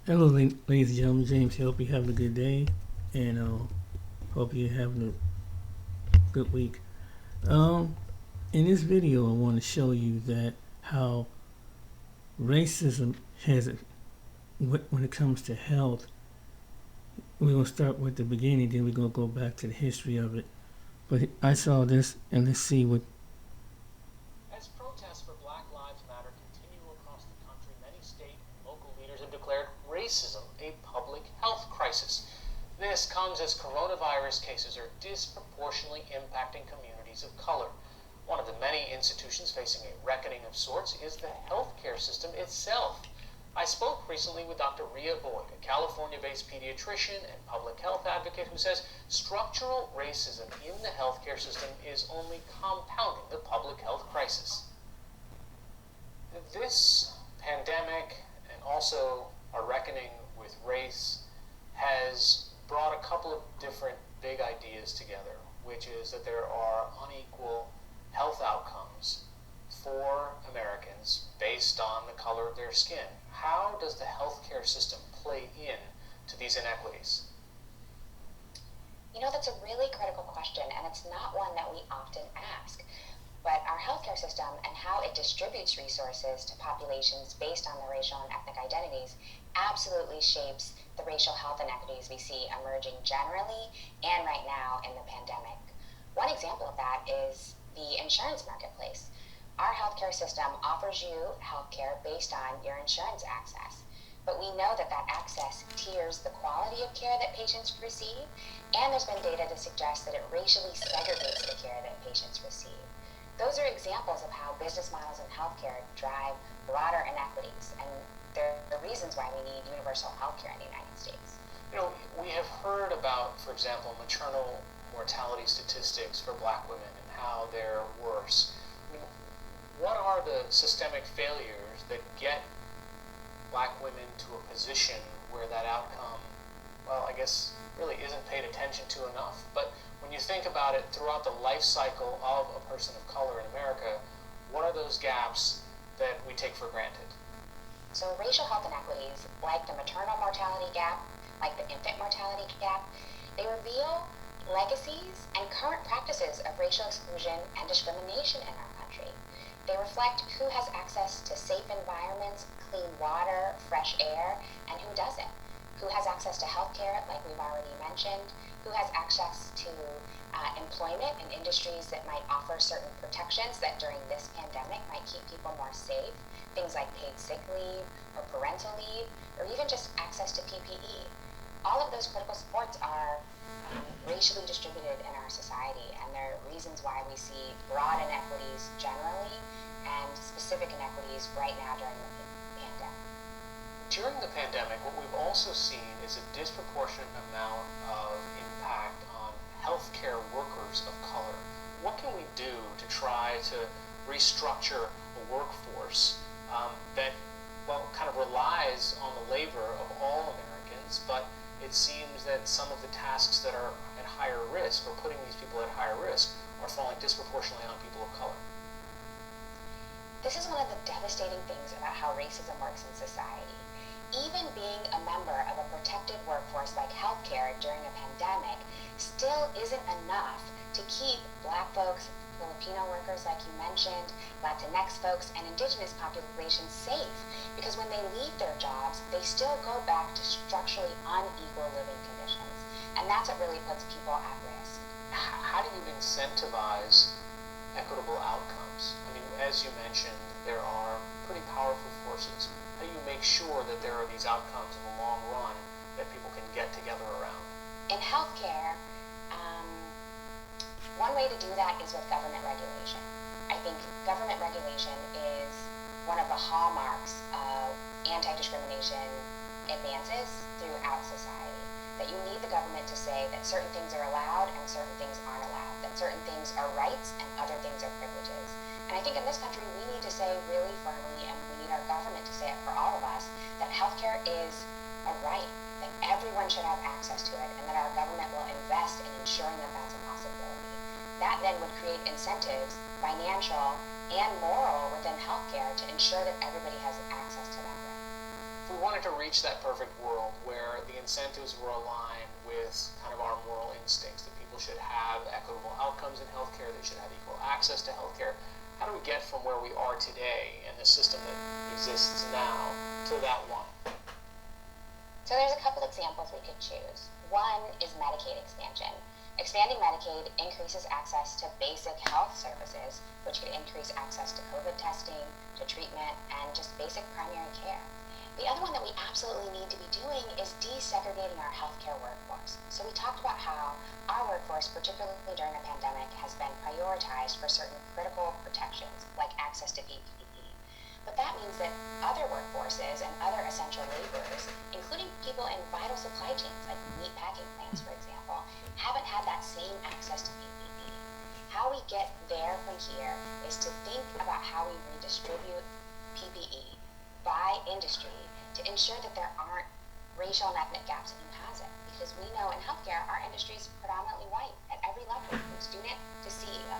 Hello, ladies and gentlemen. James here. Hope you're having a good day, and hope you're having a good week. Um, in this video, I want to show you that how racism has, when it comes to health, we're gonna start with the beginning, then we're gonna go back to the history of it. But I saw this, and let's see what. As protests for Black Lives Matter continue across the country, many state and local leaders have declared racism a public health crisis. This comes as coronavirus cases are disproportionately impacting communities of color. One of the many institutions facing a reckoning of sorts is the healthcare system itself. I spoke recently with Dr. Rhea Boyd, a California-based pediatrician and public health advocate who says structural racism in the healthcare system is only compounding the public health crisis. This pandemic and also a reckoning with race has brought a couple of different big ideas together, which is that there are unequal health outcomes for Americans based on the color of their skin. How does the healthcare system play in to these inequities? You know, that's a really critical question, and it's not one that we often ask. But our healthcare system and how it distributes resources to populations based on their racial and ethnic identities absolutely shapes the racial health inequities we see emerging generally and right now in the pandemic. One example of that is the insurance marketplace. Our healthcare system offers you healthcare based on your insurance access. But we know that that access tiers the quality of care that patients receive, and there's been data to suggest that it racially segregates the care that patients receive. Those are examples of how business models in healthcare drive broader inequities, and there are reasons why we need universal healthcare in the United States. You know, we have heard about, for example, maternal mortality statistics for Black women and how they're worse. I mean, what are the systemic failures that get Black women to a position where that outcome, well, I guess really isn't paid attention to enough? But when you think about it throughout the life cycle of a person of color in America, what are those gaps that we take for granted? So racial health inequities, like the maternal mortality gap, like the infant mortality gap, they reveal legacies and current practices of racial exclusion and discrimination in our country. They reflect who has access to safe environments, clean water, fresh air, and who doesn't. Who has access to healthcare, like we've already mentioned, who has access to employment in industries that might offer certain protections that during this pandemic might keep people more safe, things like paid sick leave or parental leave, or even just access to PPE. All of those critical supports are racially distributed in our society, and there are reasons why we see broad inequities generally and specific inequities right now during the pandemic. During the pandemic, what we've also seen is a disproportionate amount of impact on healthcare workers of color. What can we do to try to restructure a workforce that, well, kind of relies on the labor of all Americans, but it seems that some of the tasks that are at higher risk, or putting these people at higher risk, are falling disproportionately on people of color? This is one of the devastating things about how racism works in society. Even being a member of a protected workforce like healthcare during a pandemic still isn't enough to keep Black folks, Filipino workers like you mentioned, Latinx folks, and indigenous populations safe, because when they leave their jobs, they still go back to structurally unequal living conditions. And that's what really puts people at risk. How do you incentivize equitable outcomes? I mean, as you mentioned, there are pretty powerful forces. How do you make sure that there are these outcomes in the long run that people can get together around? In healthcare, one way to do that is with government regulation. I think government regulation is one of the hallmarks of anti-discrimination advances throughout society. That you need the government to say that certain things are allowed and certain things aren't allowed, that certain things are rights and other things are privileges. And I think in this country we need to say really firmly, and we need our government to say it for all of us, that healthcare is a right, that everyone should have access to it, and that our government will invest in ensuring that that's a possibility. That then would create incentives, financial and moral, within healthcare to ensure that everybody has access to that right. For wanted to reach that perfect world where the incentives were aligned with kind of our moral instincts, that people should have equitable outcomes in healthcare, they should have equal access to healthcare. How do we get from where we are today in the system that exists now to that one? So there's a couple examples we could choose. One is Medicaid expansion. Expanding Medicaid increases access to basic health services, which could increase access to COVID testing, to treatment, and just basic primary care. The other one that we absolutely need to be doing is desegregating our healthcare workforce. So we talked about how our workforce, particularly during the pandemic, has been prioritized for certain critical protections, like access to PPE. But that means that other workforces and other essential laborers, including people in vital supply chains like meat packing plants, for example, haven't had that same access to PPE. How we get there from here is to think about how we redistribute PPE by industry to ensure that there aren't racial and ethnic gaps in who has it. Because we know in healthcare, our industry is predominantly white at every level, from student to CEO.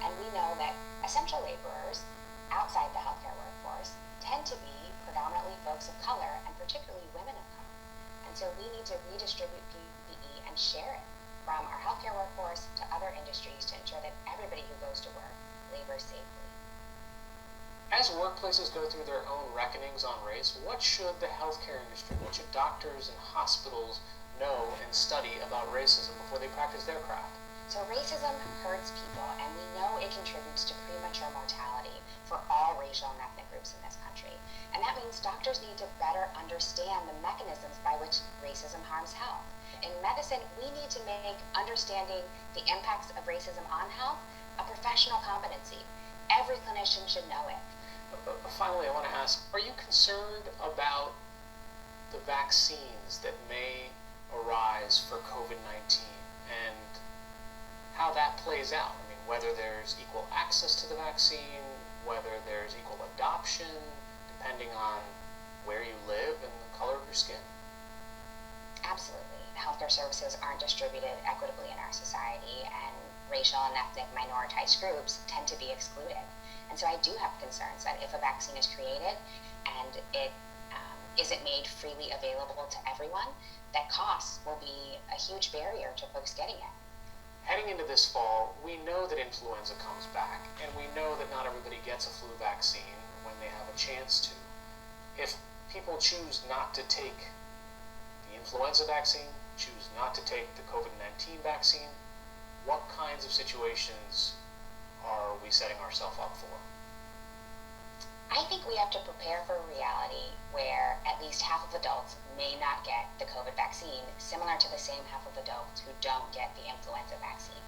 And we know that essential laborers outside the healthcare workforce tend to be predominantly folks of color, and particularly women of color. And so we need to redistribute PPE and share it from our healthcare workforce to other industries to ensure that everybody who goes to work labors safely. As workplaces go through their own reckonings on race, what should the healthcare industry, what should doctors and hospitals know and study about racism before they practice their craft? So racism hurts people, and we know it contributes to premature mortality for all racial and ethnic groups in this country. And that means doctors need to better understand the mechanisms by which racism harms health. In medicine, we need to make understanding the impacts of racism on health a professional competency. Every clinician should know it. Finally, I want to ask, are you concerned about the vaccines that may arise for COVID-19 and how that plays out? I mean, whether there's equal access to the vaccine, whether there's equal adoption, depending on where you live and the color of your skin? Absolutely. Healthcare services aren't distributed equitably in our society, and racial and ethnic minoritized groups tend to be excluded. And so I do have concerns that if a vaccine is created and it isn't made freely available to everyone, that costs will be a huge barrier to folks getting it. Heading into this fall, we know that influenza comes back, and we know that not everybody gets a flu vaccine when they have a chance to. If people choose not to take the influenza vaccine, choose not to take the COVID-19 vaccine, what kinds of situations are we setting ourselves up for? I think we have to prepare for a reality where at least half of adults may not get the COVID vaccine, similar to the same half of adults who don't get the influenza vaccine.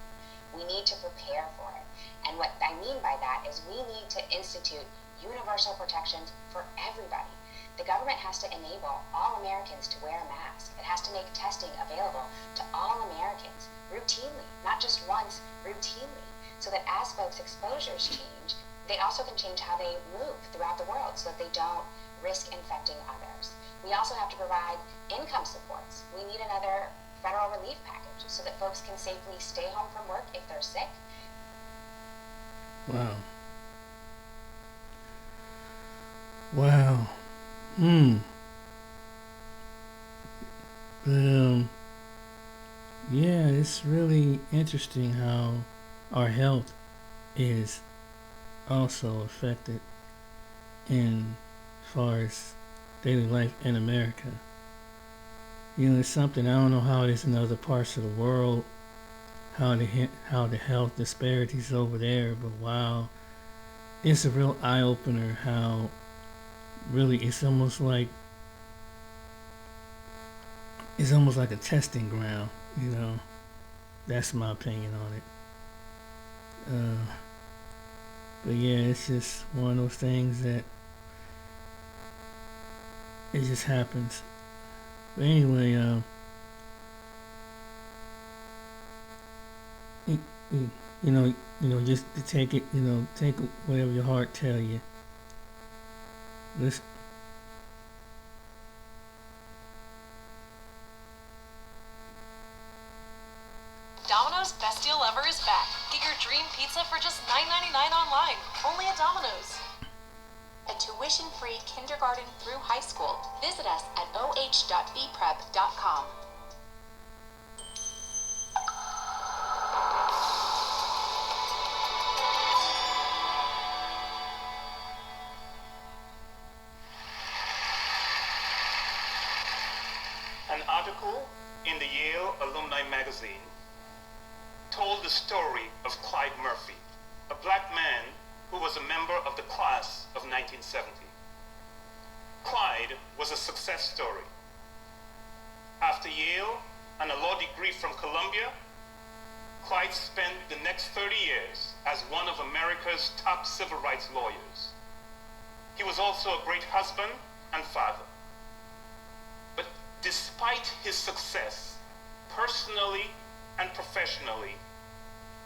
We need to prepare for it. And what I mean by that is we need to institute universal protections for everybody. The government has to enable all Americans to wear a mask. It has to make testing available to all Americans routinely, not just once, routinely, so that as folks' exposures change, they also can change how they move throughout the world so that they don't risk infecting others. We also have to provide income supports. We need another federal relief package so that folks can safely stay home from work if they're sick. Wow. Wow. But, yeah, it's really interesting how our health is also affected in as far as daily life in America. You know, it's something, I don't know how it is in other parts of the world, how the health disparities over there, but wow, it's a real eye-opener how really it's almost like a testing ground, you know. That's my opinion on it. But yeah, it's just one of those things that it just happens. But anyway, just to take it, take whatever your heart tell you. Let's. Domino's Best Deal Ever is back. Get your dream pizza for just $9.99 online, only at Domino's. a tuition-free kindergarten through high school. Visit us at oh.vprep.com. An article in the Yale Alumni Magazine told the story of Clyde Murphy, a black man who was a member of the class of 1970. Clyde was a success story. After Yale and a law degree from Columbia, Clyde spent the next 30 years as one of America's top civil rights lawyers. He was also a great husband and father. But despite his success, personally and professionally,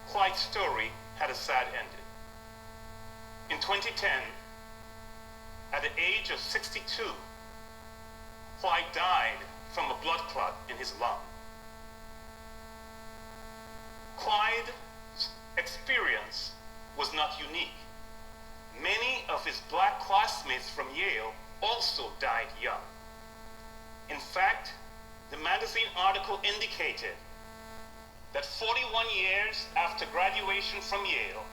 Clyde's story had a sad ending. In 2010, at the age of 62, Clyde died from a blood clot in his lung. Clyde's experience was not unique. Many of his black classmates from Yale also died young. In fact, the magazine article indicated that 41 years after graduation from Yale,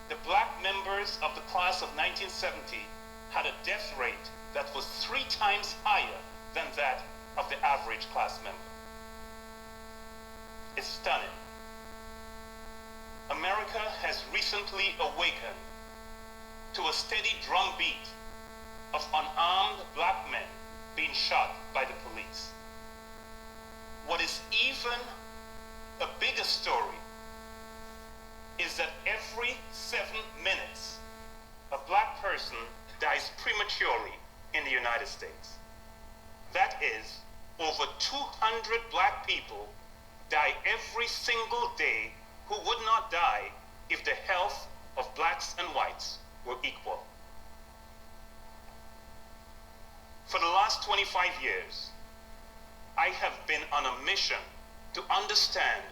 the black members of the class of 1970 had a death rate that was 3 times higher than that of the average class member. It's stunning. America has recently awakened to a steady drumbeat of unarmed black men being shot by the police. What is even a bigger story is that every 7 minutes, a black person dies prematurely in the United States. That is, over 200 black people die every single day who would not die if the health of blacks and whites were equal. For the last 25 years, I have been on a mission to understand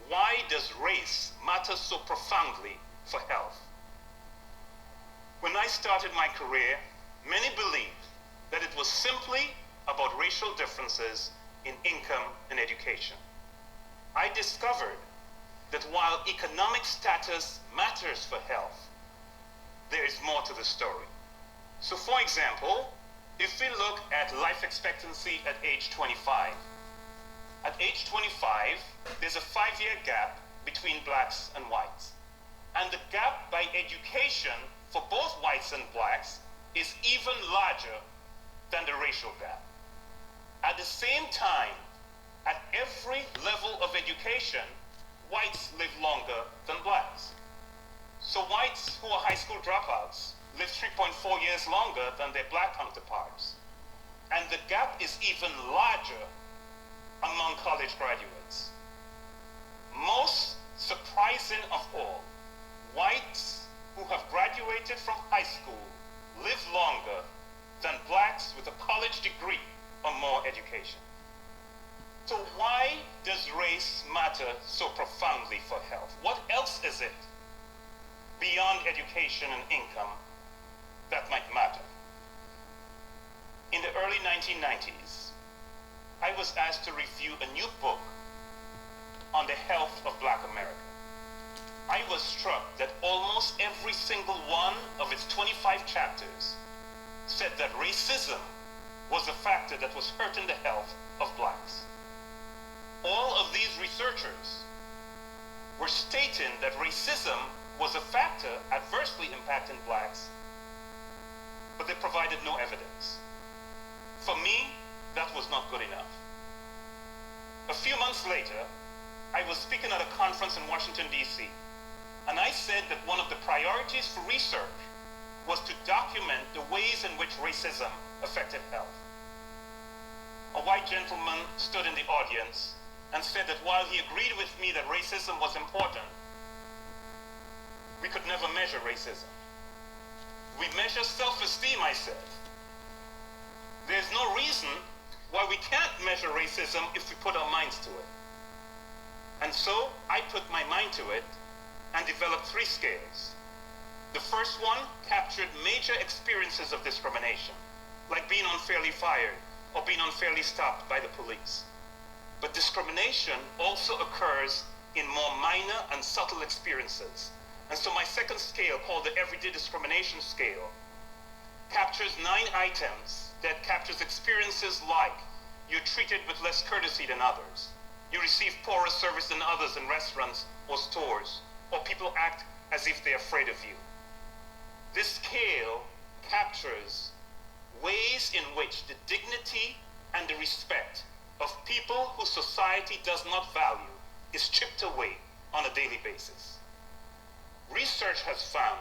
why does race matter so profoundly for health. When I started my career, many believed that it was simply about racial differences in income and education. I discovered that while economic status matters for health, there is more to the story. So for example, if we look at life expectancy at age 25, at age 25, there's a 5-year gap between blacks and whites. And the gap by education for both whites and blacks is even larger than the racial gap. At the same time, at every level of education, whites live longer than blacks. So whites who are high school dropouts live 3.4 years longer than their black counterparts. And the gap is even larger among college graduates. Most surprising of all, whites who have graduated from high school live longer than blacks with a college degree or more education. So why does race matter so profoundly for health? What else is it beyond education and income that might matter? In the early 1990s, I was asked to review a new book on the health of Black America. I was struck that almost every single one of its 25 chapters said that racism was a factor that was hurting the health of blacks. All of these researchers were stating that racism was a factor adversely impacting blacks, but they provided no evidence. For me, that was not good enough. A few months later, I was speaking at a conference in Washington, D.C., and I said that one of the priorities for research was to document the ways in which racism affected health. A white gentleman stood in the audience and said that while he agreed with me that racism was important, we could never measure racism. We measure self-esteem, I said. There's no reason why we can't measure racism if we put our minds to it. And so I put my mind to it and developed 3 scales. The first one captured major experiences of discrimination, like being unfairly fired or being unfairly stopped by the police. But discrimination also occurs in more minor and subtle experiences. And so my second scale, called the Everyday Discrimination Scale, captures 9 items that captures experiences like you're treated with less courtesy than others, you receive poorer service than others in restaurants or stores, or people act as if they're afraid of you. This scale captures ways in which the dignity and the respect of people whose society does not value is chipped away on a daily basis. Research has found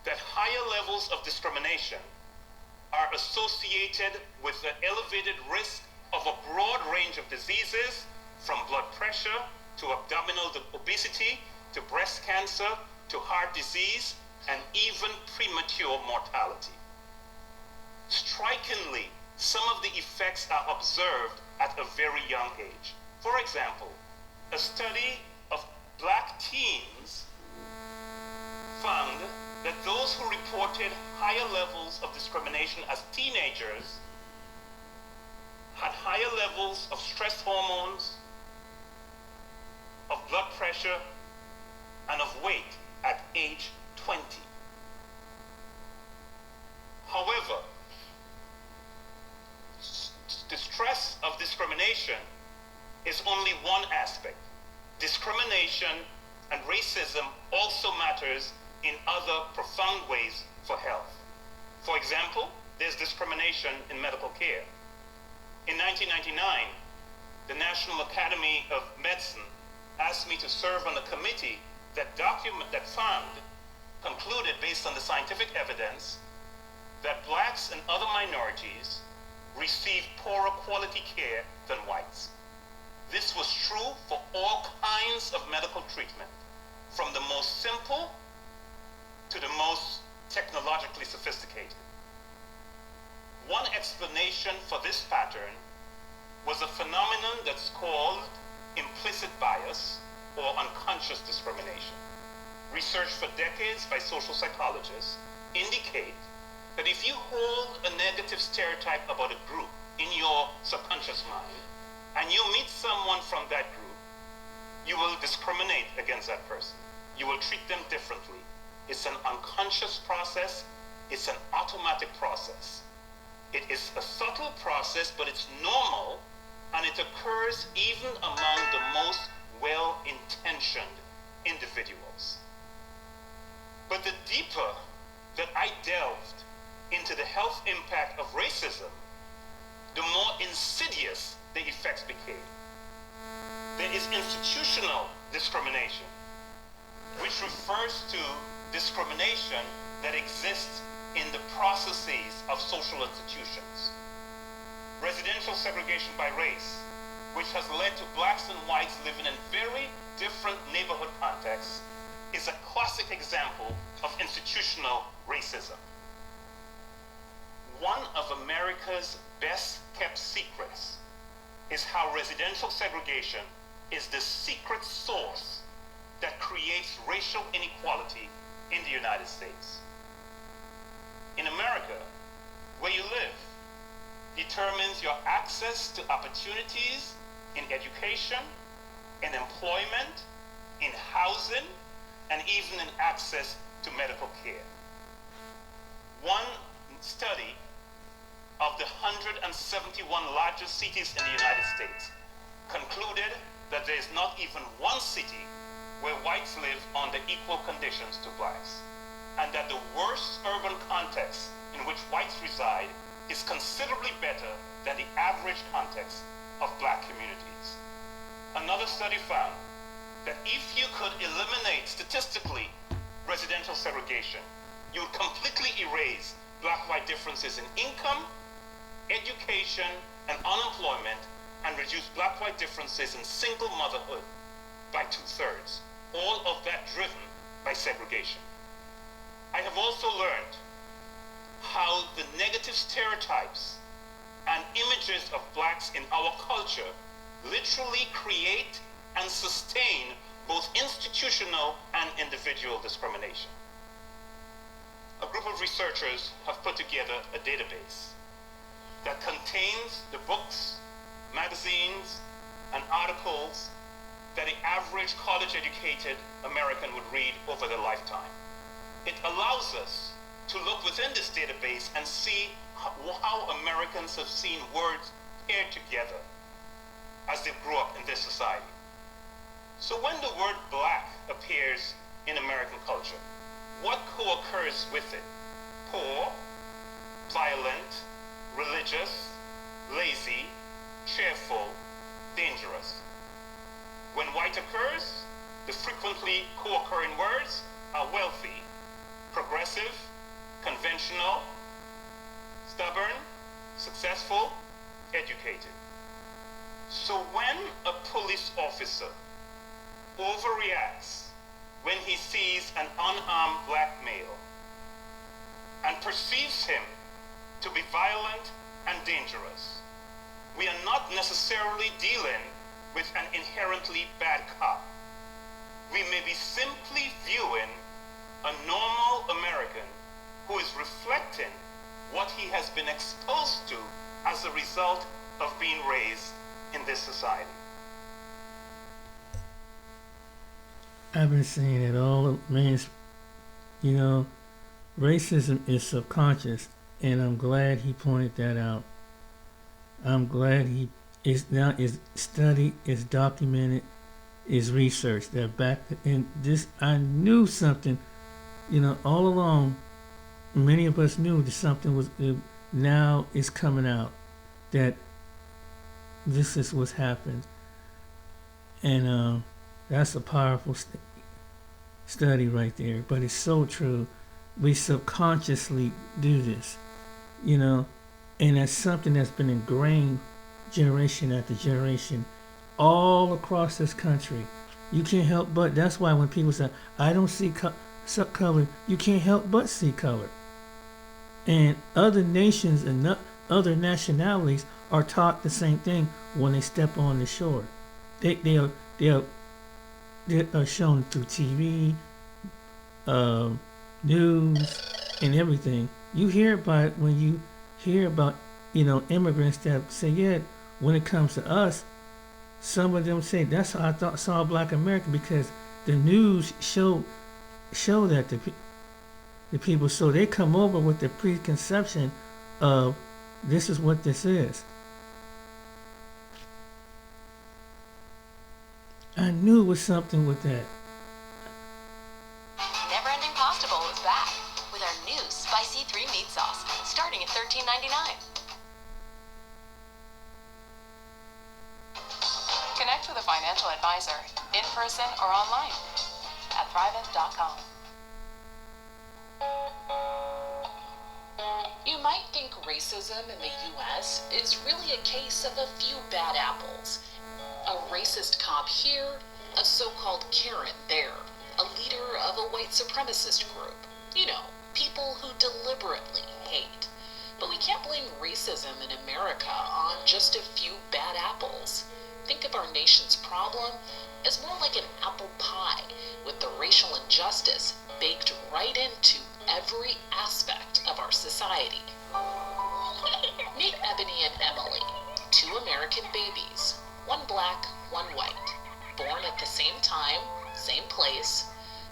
that higher levels of discrimination are associated with the elevated risk of a broad range of diseases, from blood pressure to abdominal obesity to breast cancer to heart disease and even premature mortality. Strikingly, some of the effects are observed at a very young age. For example, a study of black teens found that those who reported higher levels of discrimination as teenagers had higher levels of stress hormones, of blood pressure, and of weight at age 20. However, the stress of discrimination is only one aspect. Discrimination and racism also matters in other profound ways for health. For example, there's discrimination in medical care. In 1999, the National Academy of Medicine asked me to serve on a committee that concluded based on the scientific evidence that blacks and other minorities receive poorer quality care than whites. This was true for all kinds of medical treatment, from the most simple to the most technologically sophisticated. One explanation for this pattern was a phenomenon that's called implicit bias or unconscious discrimination. Research for decades by social psychologists indicate that if you hold a negative stereotype about a group in your subconscious mind and you meet someone from that group, you will discriminate against that person. You will treat them differently. It's an unconscious process. It's an automatic process. It is a subtle process, but it's normal, and it occurs even among the most well-intentioned individuals. But the deeper that I delved into the health impact of racism, the more insidious the effects became. There is institutional discrimination, which refers to discrimination that exists in the processes of social institutions. Residential segregation by race, which has led to blacks and whites living in very different neighborhood contexts, is a classic example of institutional racism. One of America's best kept secrets is how residential segregation is the secret source that creates racial inequality in the United States. In America, where you live determines your access to opportunities in education, in employment, in housing, and even in access to medical care. One study of the 171 largest cities in the United States concluded that there is not even one city where whites live under equal conditions to blacks, and that the worst urban context in which whites reside is considerably better than the average context of black communities. Another study found that if you could eliminate statistically residential segregation, you would completely erase black-white differences in income, education, and unemployment, and reduce black-white differences in single motherhood by 2/3. All of that driven by segregation. I have also learned how the negative stereotypes and images of blacks in our culture literally create and sustain both institutional and individual discrimination. A group of researchers have put together a database that contains the books, magazines, and articles that the average college-educated American would read over their lifetime. It allows us to look within this database and see how Americans have seen words paired together as they grew up in this society. So when the word black appears in American culture, what co-occurs with it? Poor, violent, religious, lazy, cheerful, dangerous. When white occurs, the frequently co-occurring words are wealthy, progressive, conventional, stubborn, successful, educated. So when a police officer overreacts when he sees an unarmed black male and perceives him to be violent and dangerous, we are not necessarily dealing with an inherently bad cop. We may be simply viewing a normal American who is reflecting what he has been exposed to as a result of being raised in this society. I've been saying it all, man. You know, racism is subconscious, and I'm glad he pointed that out. I'm glad he is now is studied, is documented, is researched. That back in this, I knew something. You know, all along, many of us knew that something was. Now is coming out that this is what's happened, and that's a powerful study right there. But it's so true. We subconsciously do this, you know, and that's something that's been ingrained generation after generation all across this country. You can't help but, that's why when people say, I don't see color, you can't help but see color. And other nations and other nationalities are taught the same thing when they step on the shore. They are shown through TV, news, and everything. You hear about it when you hear about, you know, immigrants that say, yeah, when it comes to us, some of them say that's how I saw Black America, because the news show that the people, so they come over with the preconception of this is what this is. I knew it was something with that. Never Ending Pasta Bowl is back with our new spicy 3-meat sauce, starting at $13.99. Connect with a financial advisor in person or online at Thrivent.com. You might think racism in the U.S. is really a case of a few bad apples. A racist cop here, a so-called Karen there, a leader of a white supremacist group. You know, people who deliberately hate. But we can't blame racism in America on just a few bad apples. Think of our nation's problem as more like an apple pie, with the racial injustice baked right into every aspect of our society. Meet Ebony and Emily, 2 American babies, one black, one white, born at the same time, same place,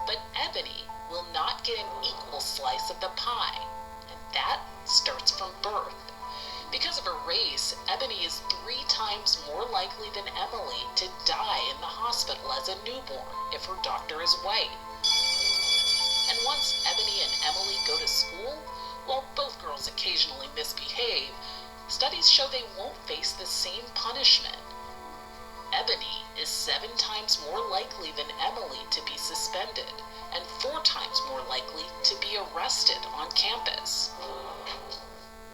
but Ebony will not get an equal slice of the pie, and that starts from birth. Because of her race, Ebony is 3 times more likely than Emily to die in the hospital as a newborn if her doctor is white. And once Ebony and Emily go to school, while both girls occasionally misbehave, studies show they won't face the same punishment. Ebony is 7 times more likely than Emily to be suspended, and 4 times more likely to be arrested on campus.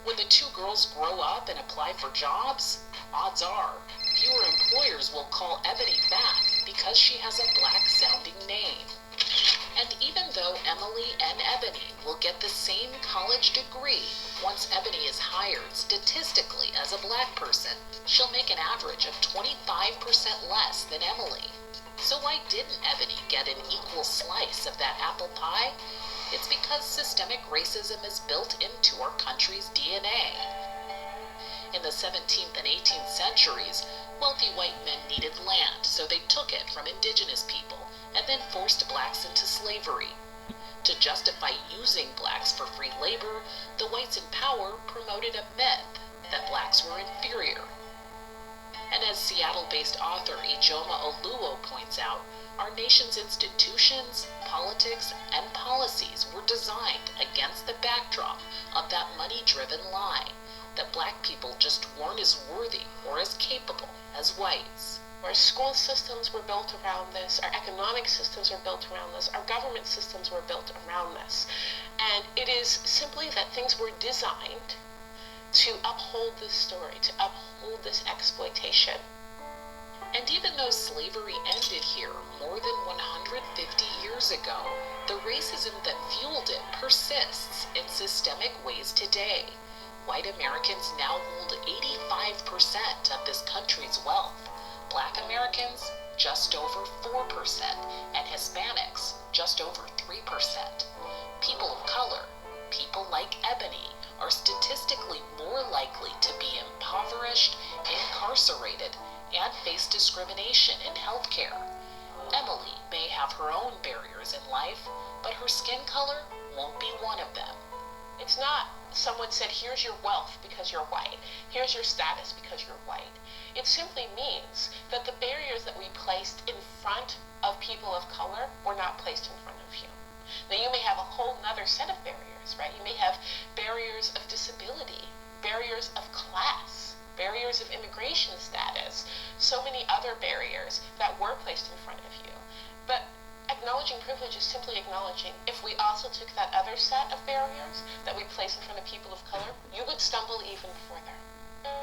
When the 2 girls grow up and apply for jobs, odds are fewer employers will call Ebony back because she has a black-sounding name. And even though Emily and Ebony will get the same college degree, once Ebony is hired statistically as a black person, she'll make an average of 25% less than Emily. So why didn't Ebony get an equal slice of that apple pie? It's because systemic racism is built into our country's DNA. In the 17th and 18th centuries, wealthy white men needed land, so they took it from indigenous people and then forced blacks into slavery. To justify using blacks for free labor, the whites in power promoted a myth that blacks were inferior. And as Seattle-based author Ijoma Oluo points out, our nation's institutions, politics, and policies were designed against the backdrop of that money-driven lie that black people just weren't as worthy or as capable as whites. Our school systems were built around this, our economic systems were built around this, our government systems were built around this. And it is simply that things were designed to uphold this story, to uphold this exploitation. And even though slavery ended here more than 150 years ago, the racism that fueled it persists in systemic ways today. White Americans now hold 85% of this country's wealth. Black Americans, just over 4%, and Hispanics, just over 3%. People of color, people like Ebony, are statistically more likely to be impoverished, incarcerated, and face discrimination in healthcare. Emily may have her own barriers in life, but her skin color won't be one of them. It's not someone said, here's your wealth because you're white, here's your status because you're white. It simply means that the barriers that we placed in front of people of color were not placed in front of you. Now you may have a whole nother set of barriers, right? You may have barriers of disability, barriers of class, barriers of immigration status, so many other barriers that were placed in front of you. But acknowledging privilege is simply acknowledging if we also took that other set of barriers that we place in front of people of color, you would stumble even further.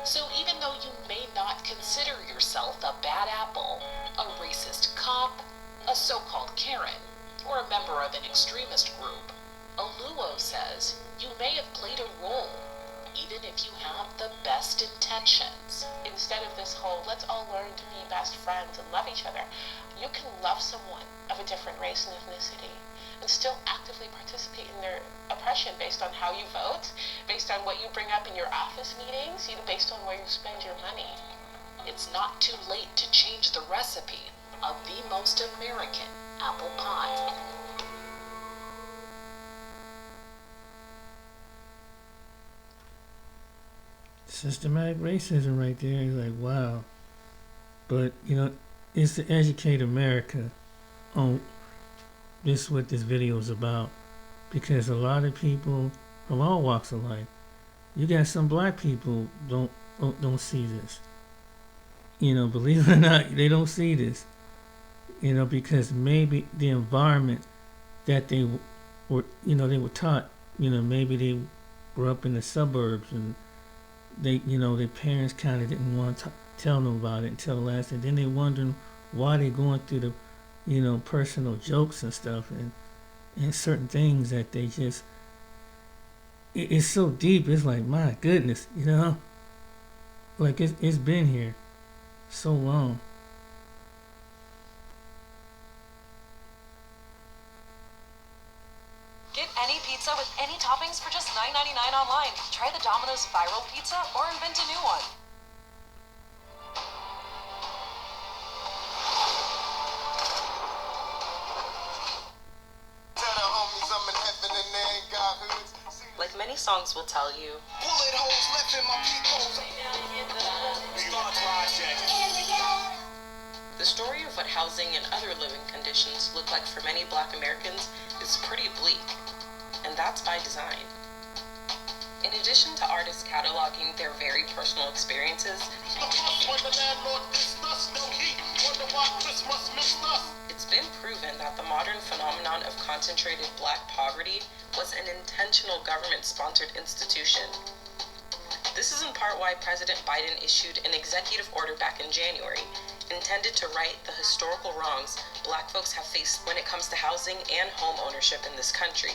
So even though you may not consider yourself a bad apple, a racist cop, a so-called Karen, or a member of an extremist group, Oluo says you may have played a role, even if you have the best intentions. Instead of this whole, let's all learn to be best friends and love each other, you can love someone of a different race and ethnicity and still actively participate in their oppression based on how you vote, based on what you bring up in your office meetings, even based on where you spend your money. It's not too late to change the recipe of the most American apple pie. Systematic racism right there is like, wow. But, you know, it's to educate America on this is what this video is about. Because a lot of people from all walks of life, you got some black people don't see this. You know, believe it or not, they don't see this. You know, because maybe the environment that they were, you know, they were taught, you know, maybe they grew up in the suburbs and they, you know, their parents kind of didn't want to tell them about it until last, and then they wondering why they going through the, you know, personal jokes and stuff and certain things that they just, it's so deep. It's like, my goodness, you know, like it's been here so long. Get any pizza with any toppings for just $9.99 online. Try the Domino's viral pizza or invent a new one. Like many songs will tell you, bullet holes left in my peepholes. the story of what housing and other living conditions look like for many Black Americans is pretty bleak, and that's by design. In addition to artists cataloging their very personal experiences, it's been proven that the modern phenomenon of concentrated Black poverty was an intentional government-sponsored institution. This is in part why President Biden issued an executive order back in January, intended to right the historical wrongs Black folks have faced when it comes to housing and home ownership in this country.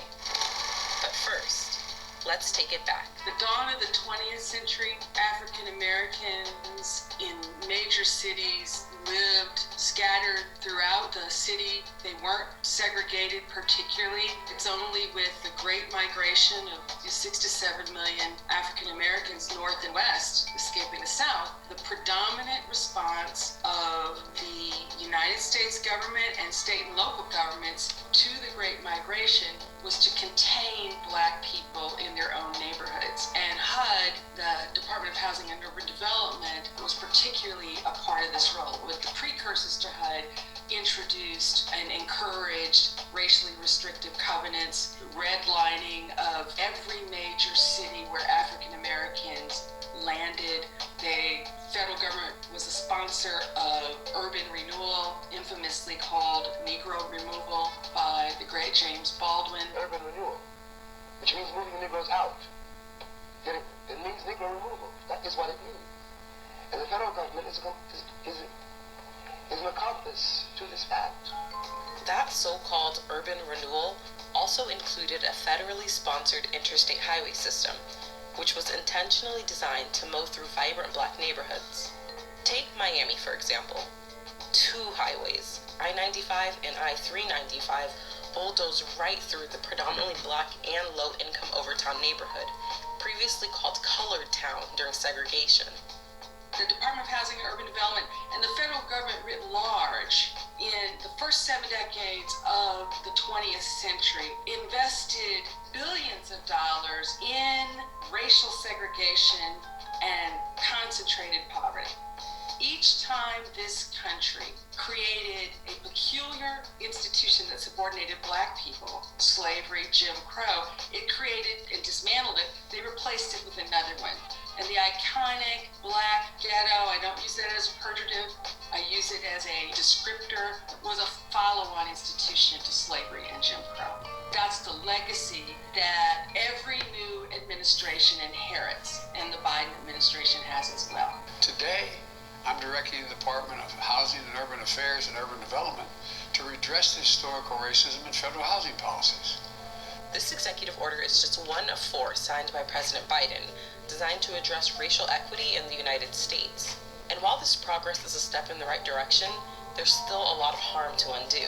But first, let's take it back. The dawn of the 20th century, African Americans in major major cities lived scattered throughout the city. They weren't segregated particularly. It's only with the Great Migration of 6 to 7 million African Americans north and west escaping the South, the predominant response of the United States government and state and local governments to the Great Migration was to contain Black people in their own neighborhoods. And HUD, the Department of Housing and Urban Development, was particularly a part of this role. With the precursors to HUD, introduced and encouraged racially restrictive covenants, redlining of every major city where African Americans landed. The federal government was a sponsor of urban renewal, infamously called Negro removal by the great James Baldwin. Urban renewal, which means moving the Negroes out. It means Negro removal. That is what it means. And the federal government is an accomplice to this fact. That so-called urban renewal also included a federally sponsored interstate highway system, which was intentionally designed to mow through vibrant Black neighborhoods. Take Miami, for example. 2 highways, I-95 and I-395, bulldoze right through the predominantly Black and low-income Overtown neighborhood, previously called Colored Town during segregation. The Department of Housing and Urban Development and the federal government writ large in the first 7 decades of the 20th century invested billions of dollars in racial segregation and concentrated poverty. Each time this country created a peculiar institution that subordinated Black people, slavery, Jim Crow, it created and dismantled it. They replaced it with another one. And the iconic Black ghetto, I don't use that as a pejorative, I use it as a descriptor, was a follow-on institution to slavery and Jim Crow. That's the legacy that every new administration inherits, and the Biden administration has as well. Today, I'm directing the Department of Housing and Urban Affairs and Urban Development to redress the historical racism in federal housing policies. This executive order is just one of 4 signed by President Biden, designed to address racial equity in the United States. And while this progress is a step in the right direction, there's still a lot of harm to undo.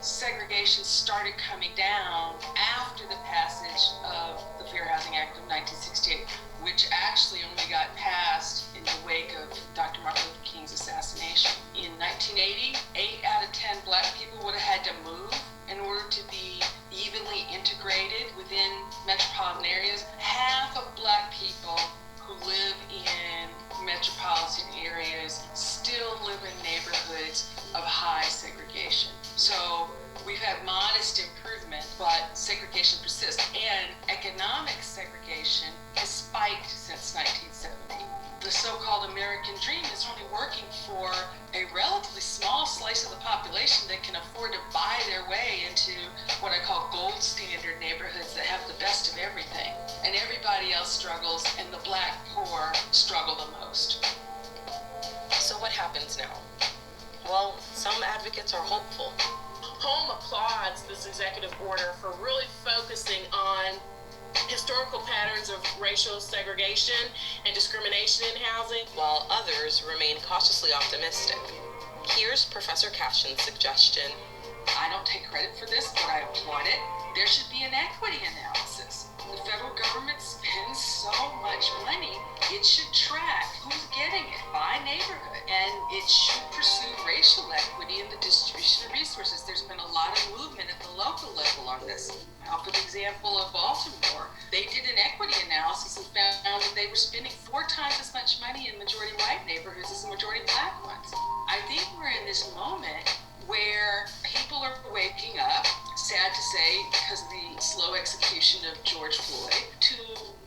Segregation started coming down after the passage of the Fair Housing Act of 1968, which actually only got passed in the wake of Dr. Martin Luther King's assassination. In 1980, 8 out of 10 Black people would have had to move in order to be evenly integrated within metropolitan areas. Half of Black people who live in metropolitan areas still live in neighborhoods of high segregation. So we've had modest improvement, but segregation persists. And economic segregation has spiked since 1970. The so-called American dream is only working for a relatively small slice of the population that can afford to buy their way into what I call gold standard neighborhoods that have the best of everything. And everybody else struggles, and the Black poor struggle the most. So what happens now? Well, some advocates are hopeful. Home applauds this executive order for really focusing on historical patterns of racial segregation and discrimination in housing, while others remain cautiously optimistic. Here's Professor Cashin's suggestion. I don't take credit for this, but I applaud it. There should be an equity analysis. The federal government spends so much money, it should track who's getting it by neighborhood, and it should pursue racial equity in the distribution of resources. There's been a lot of movement at the local level on this. For the example of Baltimore, they did an equity analysis and found that they were spending 4 times as much money in majority white neighborhoods as the majority Black ones. I think we're in this moment where people are waking up, sad to say, because of the slow execution of George Floyd, to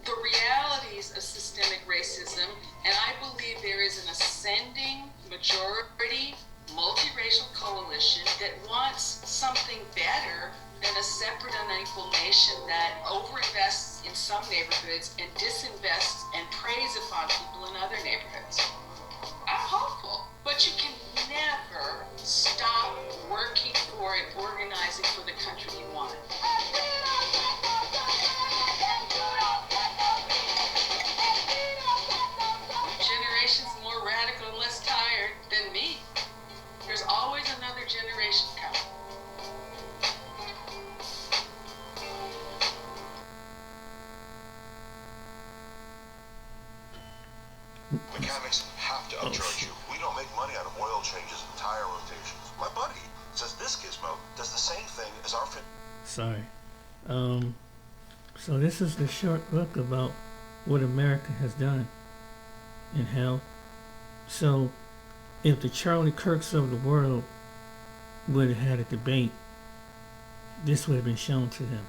the realities of systemic racism, and I believe there is an ascending majority multiracial coalition that wants something better than a separate unequal nation that overinvests in some neighborhoods and disinvests and preys upon people in other neighborhoods. I'm hopeful, but you can never stop working for and organizing for the country you want. Generations more radical and less tired. Mechanics have to upcharge you. We don't make money out of oil changes and tire rotations. My buddy says this gizmo does the same thing as our Sorry. So this is the short look about what America has done in health. So if the Charlie Kirks of the world would have had a debate, this would have been shown to them.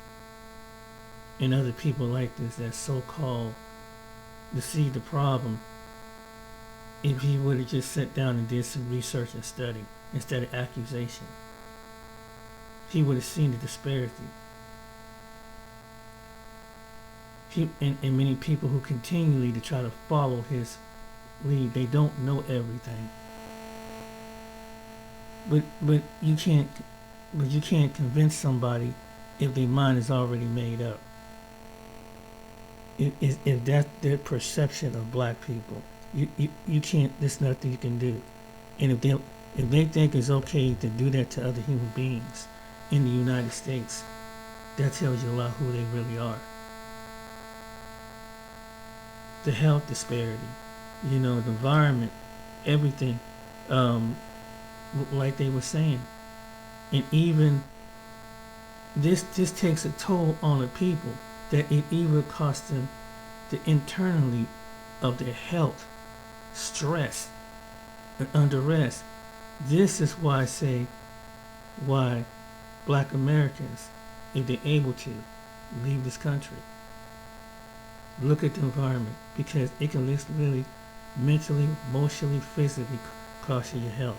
And other people like this that so-called to see the problem, if he would have just sat down and did some research and study instead of accusation, he would have seen the disparity. And many people who continually to try to follow his lead, they don't know everything. But you can't convince somebody if their mind is already made up. If that's their perception of black people, you can't. There's nothing you can do. And if they think it's okay to do that to other human beings in the United States, that tells you a lot who they really are. The health disparity, the environment, everything, like they were saying, and even this takes a toll on the people that it even costs them the internally of their health, stress, and unrest. This is why I say why black Americans, if they're able to, leave this country. Look at the environment, because it can really mentally, emotionally, physically cost you your health.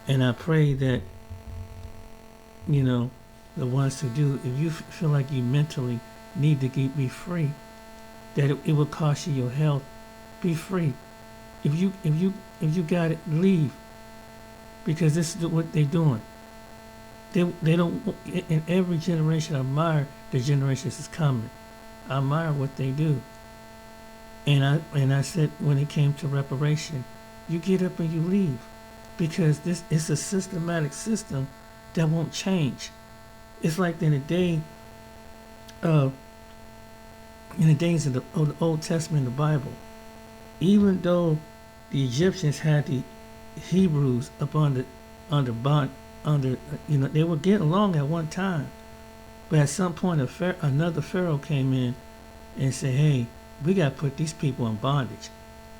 And I pray that, the ones who do, if you feel like you mentally need to be free, that it will cost you your health, be free. If you got it, leave. Because this is what they're doing. They don't, in every generation, I admire the generations is coming. I admire what they do. And I said when it came to reparation, you get up and you leave. Because this is a systematic system that won't change. It's like in the days of the Old Testament, the Bible, even though the Egyptians had the Hebrews up under bond, they were getting along at one time. But at some point, another Pharaoh came in and said, hey, we got to put these people in bondage.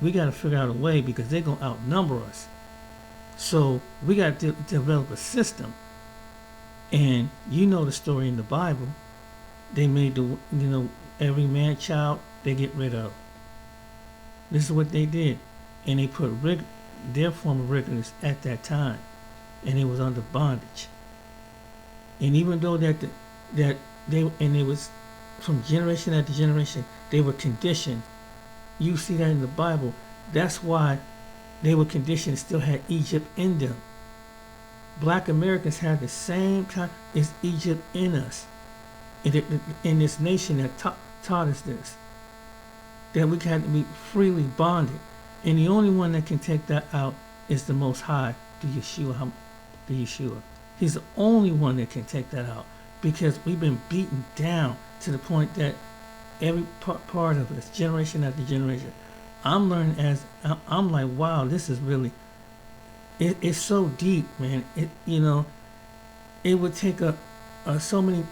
We got to figure out a way, because they're going to outnumber us. So we got to develop a system. And the story in the Bible. They made every man child they get rid of. This is what they did. And they put their form of rigorous at that time. And it was under bondage. And even though it was from generation after generation, they were conditioned. You see that in the Bible. That's why they were conditioned and still had Egypt in them. Black Americans have the same kind as Egypt in us. In this nation that taught us this. That we had to be freely bonded. And the only one that can take that out is the Most High, the Yeshua. He's the only one that can take that out. Because we've been beaten down to the point that every part of us, generation after generation, I'm learning I'm like, wow, this is really, it's so deep, man. It would take so many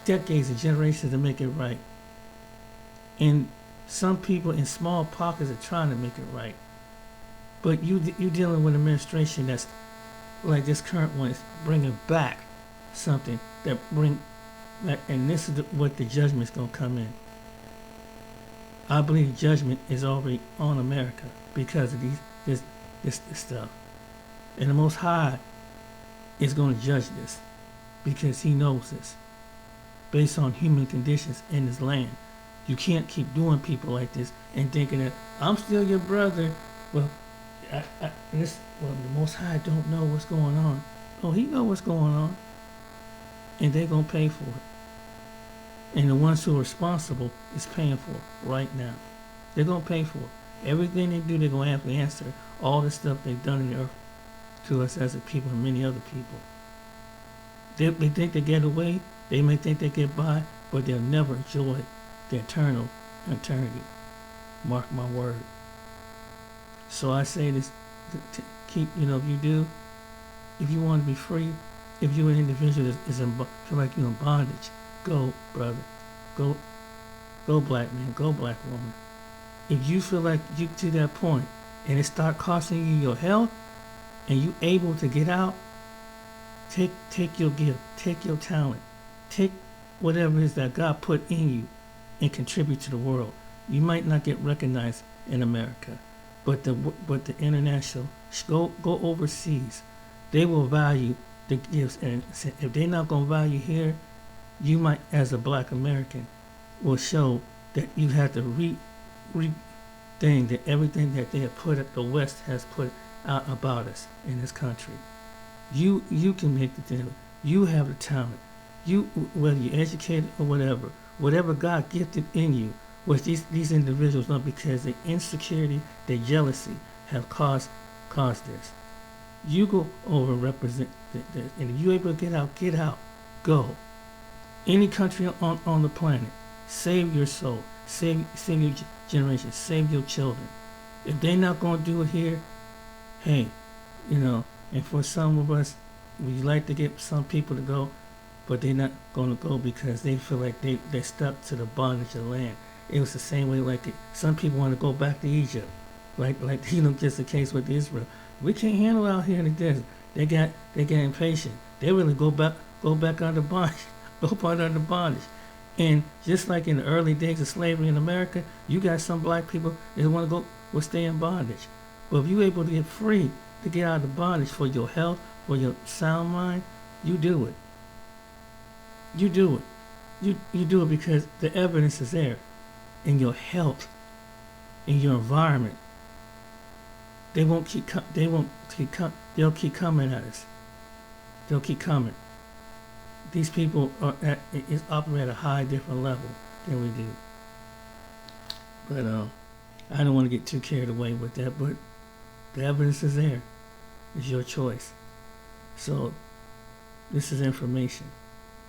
decades and generations to make it right. And some people in small pockets are trying to make it right. But you dealing with an administration that's like this current one is bringing back something and this is what the judgment's going to come in. I believe judgment is already on America because of this stuff. And the Most High is going to judge this because he knows this. Based on human conditions in this land. You can't keep doing people like this and thinking that I'm still your brother. Well, the Most High don't know what's going on. Oh, he know what's going on. And they're going to pay for it. And the ones who are responsible is paying for it right now. They're going to pay for it. Everything they do, they're going to have to answer all the stuff they've done in the earth to us as a people and many other people. They think they get away. They may think they get by, but they'll never enjoy the eternal eternity. Mark my word. So I say this to keep, if you want to be free, if you're an individual that feel like you're in bondage, go, brother. Go black man, go black woman. If you feel like you to that point and it start costing you your health and you able to get out, take your gift, take your talent, take whatever it is that God put in you and contribute to the world. You might not get recognized in America, but the international, go overseas. They will value the gifts, and if they're not gonna value here, you might, as a black American, will show that you have to rethink that everything that they have put, the West has put out about us in this country. You can make the difference. You have the talent. You, whether you're educated or whatever God gifted in you, which these individuals not, because the insecurity, the jealousy have caused this. You go over and represent this, and if you're able to get out, go. Any country on the planet, save your soul, save your generation, save your children. If they're not going to do it here, hey, and for some of us, we like to get some people to go, but they're not going to go because they feel like they're stuck to the bondage of the land. It was the same way, like some people want to go back to Egypt, like just the case with Israel. We can't handle out here in the desert. They get impatient. They really go back under bondage, go part under bondage. And just like in the early days of slavery in America, you got some black people that want to will stay in bondage. But if you're able to get free, to get out of the bondage for your health, for your sound mind, you do it. You do it. You do it because the evidence is there in your health, in your environment. They'll keep coming at us. They'll keep coming. These people operate at a high different level than we do. But I don't want to get too carried away with that, but the evidence is there. It's your choice. So this is information.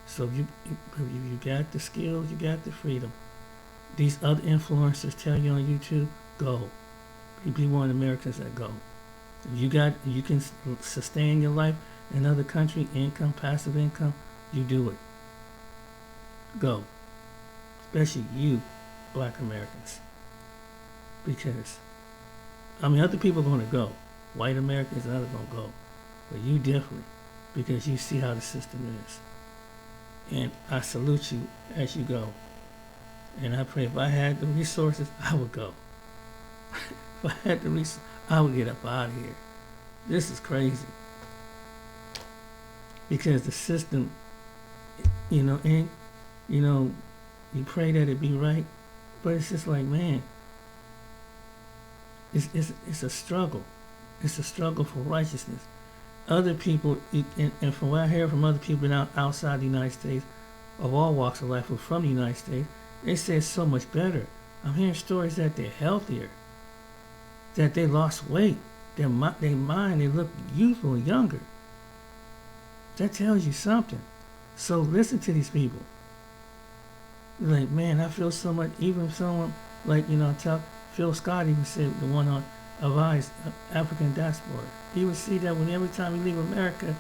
So if you got the skills, you got the freedom. These other influencers tell you on YouTube, go. Be one of the Americans that go. If you can sustain your life in another country, income, passive income, you do it. Go. Especially you, black Americans. Because, other people are going to go. White Americans and others going to go. But you definitely, because you see how the system is. And I salute you as you go. And I pray if I had the resources, I would go. If I had the resources, I would get up out of here. This is crazy. Because the system, you pray that it be right, but it's just like, man, it's a struggle. It's a struggle for righteousness. Other people, and from what I hear from other people outside the United States, of all walks of life, who are from the United States, they say it's so much better. I'm hearing stories that they're healthier, that they lost weight, their mind, they look youthful and younger. That tells you something. So listen to these people. Like, man, I feel so much. Even someone like, Phil Scott even said, the one on Avi's African diaspora. He would see that when every time he leave America,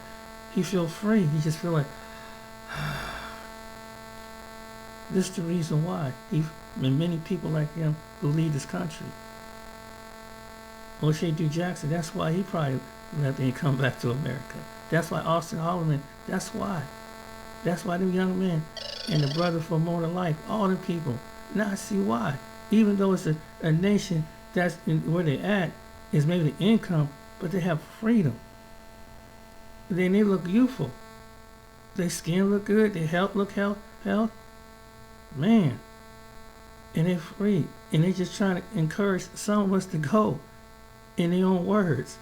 he feel free. He just feel like, this is the reason why. And many people like him who leave this country. O'Shea Du Jackson, that's why he probably left and come back to America. That's why Austin Holloman, that's why. That's why them young men and the Brother for More Than Life, all the people. Now I see why. Even though it's a nation that's where they at, is maybe the income, but they have freedom. Then they look youthful. Their skin look good, their health look health. Man. And they're free. And they just trying to encourage some of us to go in their own words.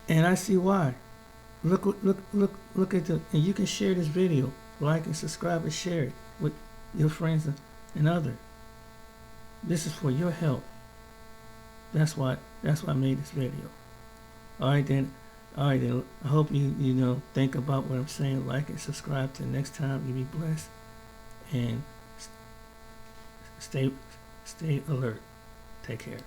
And I see why. Look at and you can share this video, like and subscribe and share it with your friends and others. This is for your help. That's why I made this video. Alright then. I hope you think about what I'm saying, like and subscribe. Till next time, you be blessed and Stay alert. Take care.